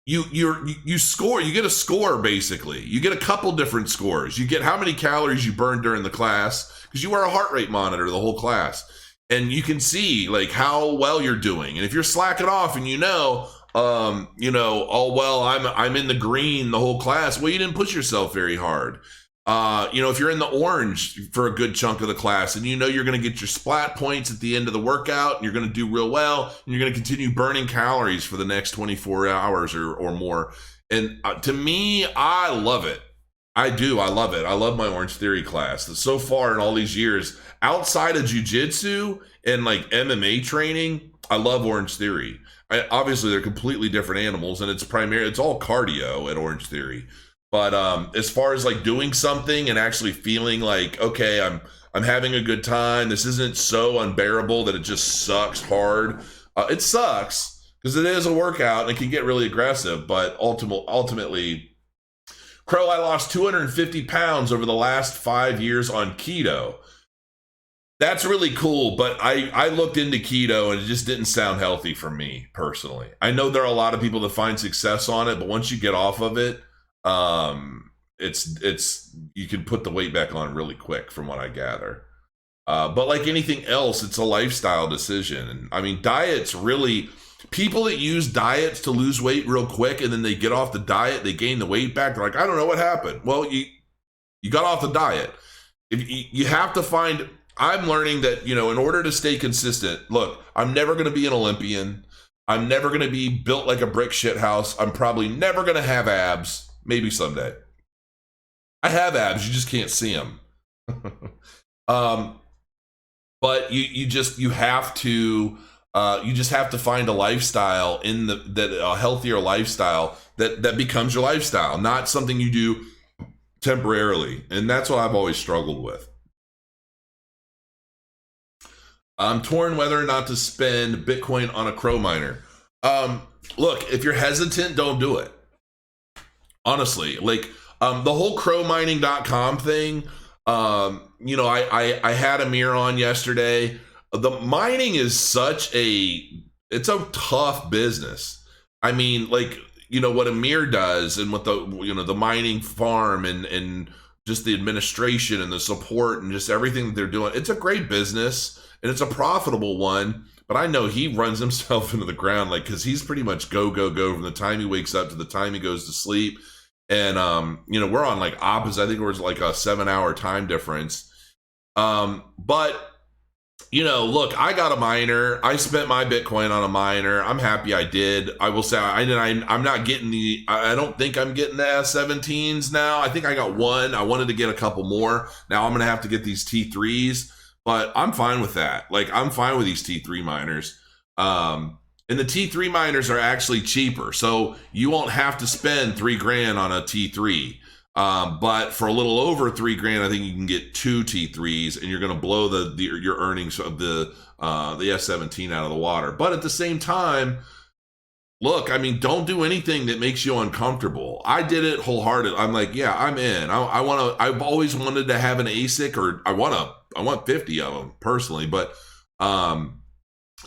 [SPEAKER 1] you score, you get a score basically. You get a couple different scores. You get how many calories you burned during the class, because you wear a heart rate monitor the whole class. And you can see like how well you're doing. And if you're slacking off and I'm in the green the whole class, well, you didn't push yourself very hard. If you're in the orange for a good chunk of the class and you're going to get your splat points at the end of the workout and you're going to do real well and you're going to continue burning calories for the next 24 hours or more. And to me, I love it. I do. I love it. I love my Orange Theory class. So far in all these years, outside of jiu-jitsu and like MMA training, I love Orange Theory. Obviously, they're completely different animals, and it's all cardio at Orange Theory. But as far as like doing something and actually feeling like, okay, I'm having a good time. This isn't so unbearable that it just sucks hard. It sucks because it is a workout and it can get really aggressive. But ultimately, Crow, I lost 250 pounds over the last 5 years on keto. That's really cool, but I looked into keto and it just didn't sound healthy for me personally. I know there are a lot of people that find success on it, but once you get off of it, it's you can put the weight back on really quick from what I gather. But like anything else, it's a lifestyle decision. And I mean, diets really, people that use diets to lose weight real quick and then they get off the diet, they gain the weight back. They're like, I don't know what happened. Well, you got off the diet. If you have to find, I'm learning that, in order to stay consistent, look, I'm never going to be an Olympian. I'm never going to be built like a brick shit house. I'm probably never going to have abs. Maybe someday. I have abs. You just can't see them. But you just have to find a lifestyle a healthier lifestyle that becomes your lifestyle, not something you do temporarily. And that's what I've always struggled with. I'm torn whether or not to spend Bitcoin on a Crow miner. Look, if you're hesitant, don't do it. Honestly, like the whole crowmining.com thing, I had Amir on yesterday. The mining is it's a tough business. I mean, like, what Amir does and what the mining farm and just the administration and the support and just everything that they're doing. It's a great business and it's a profitable one. But I know he runs himself into the ground, like, because he's pretty much go from the time he wakes up to the time he goes to sleep. And, we're on like opposite. I think it was like a 7-hour time difference. But, look, I got a miner. I spent my Bitcoin on a miner. I'm happy I did. I will say I'm not getting I don't think I'm getting the S17s now. I think I got one. I wanted to get a couple more. Now I'm going to have to get these T3s. But I'm fine with that. Like, I'm fine with these T3 miners. And the T3 miners are actually cheaper. So you won't have to spend $3,000 on a T3. But for a little over $3,000, I think you can get 2 T3s and you're going to blow your earnings of the S17 out of the water. But at the same time, look, I mean, don't do anything that makes you uncomfortable. I did it wholehearted. I'm like, yeah, I'm in. I've always wanted to have an ASIC, or I want 50 of them personally, but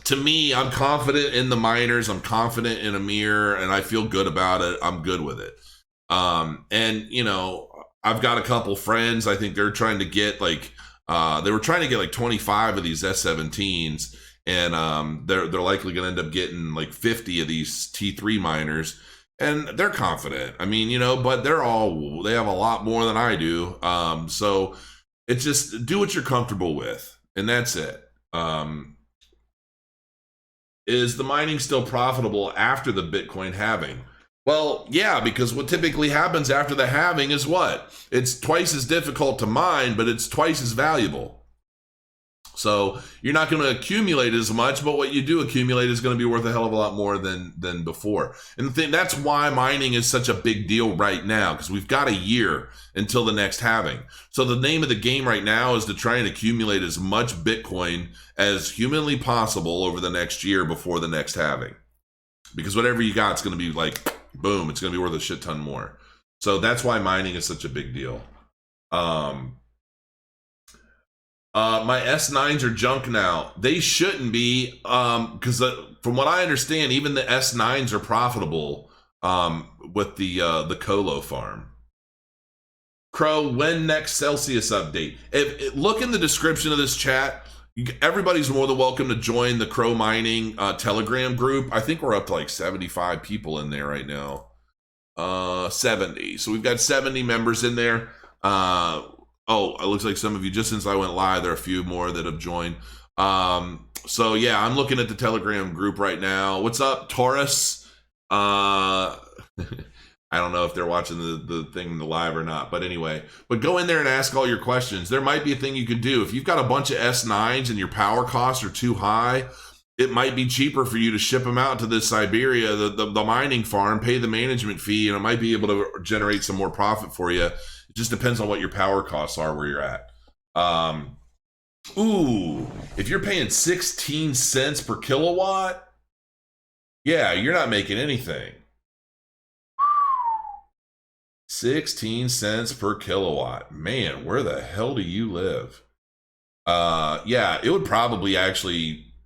[SPEAKER 1] to me, I'm confident in the miners. I'm confident in Amir, and I feel good about it. I'm good with it. And you know, I've got a couple friends. I think they're trying to get like they were trying to get like 25 of these S17s, and they're likely going to end up getting like 50 of these T3 miners, and they're confident. I mean, you know, but they have a lot more than I do. So it's just do what you're comfortable with, and that's it. Is the mining still profitable after the Bitcoin halving? Well, yeah, because what typically happens after the halving is what? It's twice as difficult to mine, but it's twice as valuable. So you're not going to accumulate as much, but what you do accumulate is going to be worth a hell of a lot more than before. And that's why mining is such a big deal right now, because we've got a year until the next halving. So the name of the game right now is to try and accumulate as much Bitcoin as humanly possible over the next year before the next halving. Because whatever you got, it's going to be like, boom, it's going to be worth a shit ton more. So that's why mining is such a big deal. My S9s are junk now. They shouldn't be, because from what I understand, even the S9s are profitable with the Colo farm. Crow, when next Celsius update? Look in the description of this chat. Everybody's more than welcome to join the Crow Mining Telegram group. I think we're up to like 75 people in there right now. 70. So we've got 70 members in there. Oh, it looks like some of you, just since I went live, there are a few more that have joined. So yeah, I'm looking at the Telegram group right now. What's up, Taurus? I don't know if they're watching the thing live or not, but anyway. But go in there and ask all your questions. There might be a thing you could do. If you've got a bunch of S9s and your power costs are too high, it might be cheaper for you to ship them out to this Siberia, the mining farm, pay the management fee, and it might be able to generate some more profit for you. It just depends on what your power costs are where you're at. If you're paying 16 cents per kilowatt, yeah, you're not making anything. 16 cents per kilowatt. Man, where the hell do you live? Yeah, it would probably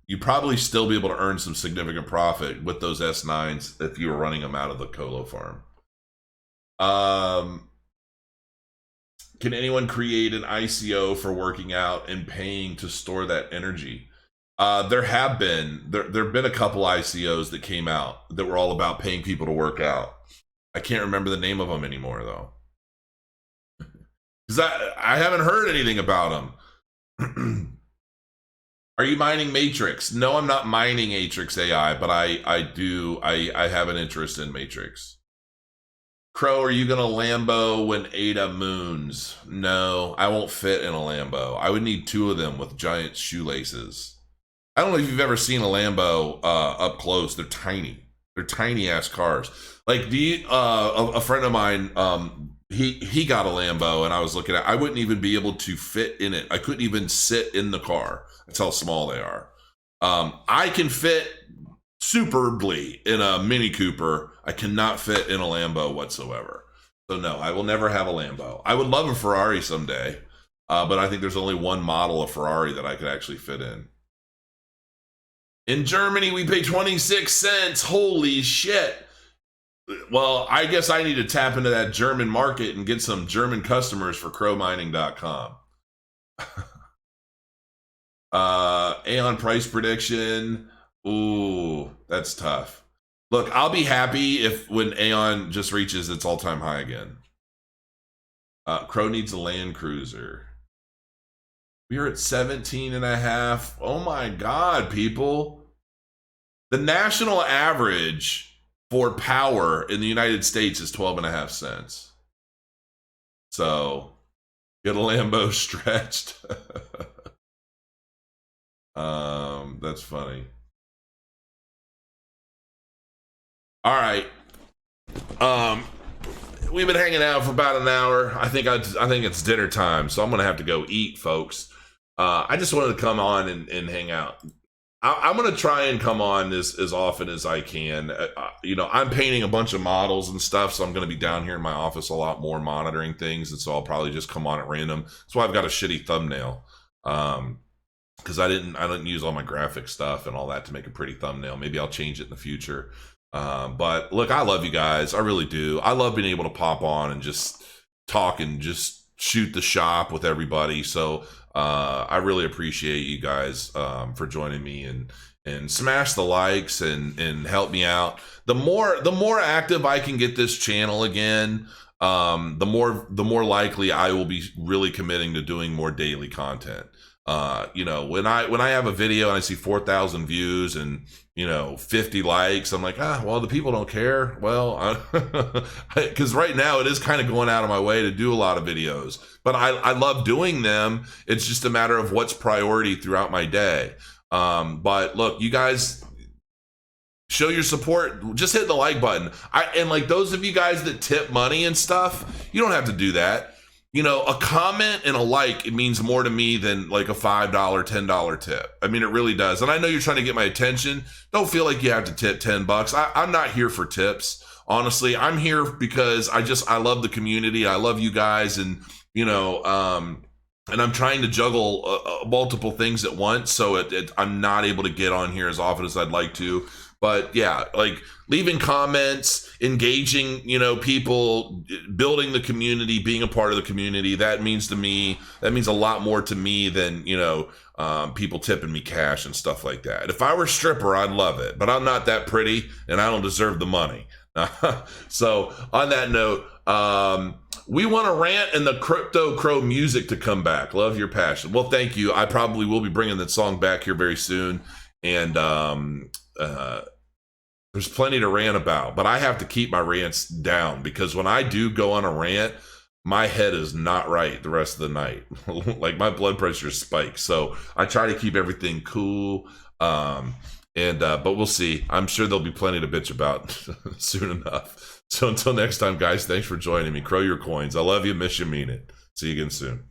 [SPEAKER 1] you'd probably still be able to earn some significant profit with those S9s if you were running them out of the Colo farm. Can anyone create an ICO for working out and paying to store that energy? There have been a couple ICOs that came out that were all about paying people to work out. I can't remember the name of them anymore though, because I haven't heard anything about them. Are you mining Matrix? No, I'm not mining Matrix AI, but I have an interest in Matrix. Crow, are you gonna Lambo when Ada moons? No, I won't fit in a Lambo. I would need two of them with giant shoelaces. I don't know if you've ever seen a Lambo up close. They're tiny. They're tiny ass cars. Like a friend of mine, he got a Lambo, and I was looking at. I wouldn't even be able to fit in it. I couldn't even sit in the car. That's how small they are. I can fit superbly in a Mini Cooper. I cannot fit in a Lambo whatsoever. So no, I will never have a Lambo. I would love a Ferrari someday, but I think there's only one model of Ferrari that I could actually fit in. In Germany, we pay 26 cents. Holy shit. Well, I guess I need to tap into that German market and get some German customers for crowmining.com. Aeon price prediction. Ooh, that's tough. Look, I'll be happy when Aeon just reaches its all-time high again. Crow needs a Land Cruiser. We are at 17.5. Oh my God, people. The national average for power in the United States is 12.5 cents. So, get a Lambo stretched. That's funny. All right. We've been hanging out for about an hour. I think it's dinner time, so I'm gonna have to go eat, folks. I just wanted to come on and hang out. I'm gonna try and come on as often as I can. I'm painting a bunch of models and stuff, so I'm gonna be down here in my office a lot more monitoring things, and so I'll probably just come on at random. That's why I've got a shitty thumbnail. because I didn't use all my graphic stuff and all that to make a pretty thumbnail. Maybe I'll change it in the future. But look, I love you guys. I really do. I love being able to pop on and just talk and just shoot the shop with everybody. So I really appreciate you guys for joining me, and smash the likes and help me out. The more active I can get this channel again, the more likely I will be really committing to doing more daily content. You know, when I have a video and I see 4,000 views and 50 likes, I'm like, well, the people don't care. Well, because right now it is kind of going out of my way to do a lot of videos, but I love doing them. It's just a matter of what's priority throughout my day. But look, you guys, show your support. Just hit the like button. And like those of you guys that tip money and stuff, you don't have to do that. A comment and a like, it means more to me than like a $5, $10 tip. I mean, it really does. And I know you're trying to get my attention. Don't feel like you have to tip $10. I'm not here for tips. Honestly, I'm here because I love the community. I love you guys. And, and I'm trying to juggle multiple things at once. So I'm not able to get on here as often as I'd like to. But yeah, like leaving comments, engaging, people, building the community, being a part of the community, that means a lot more to me than, people tipping me cash and stuff like that. If I were a stripper, I'd love it, but I'm not that pretty and I don't deserve the money. So on that note, we want to rant and the Crypto Crow music to come back. Love your passion. Well, thank you. I probably will be bringing that song back here very soon. And, there's plenty to rant about, but I have to keep my rants down because when I do go on a rant, my head is not right the rest of the night. Like my blood pressure spikes. So I try to keep everything cool. But we'll see. I'm sure there'll be plenty to bitch about soon enough. So until next time, guys, thanks for joining me. Crow your coins. I love you. Miss you. Mean it. See you again soon.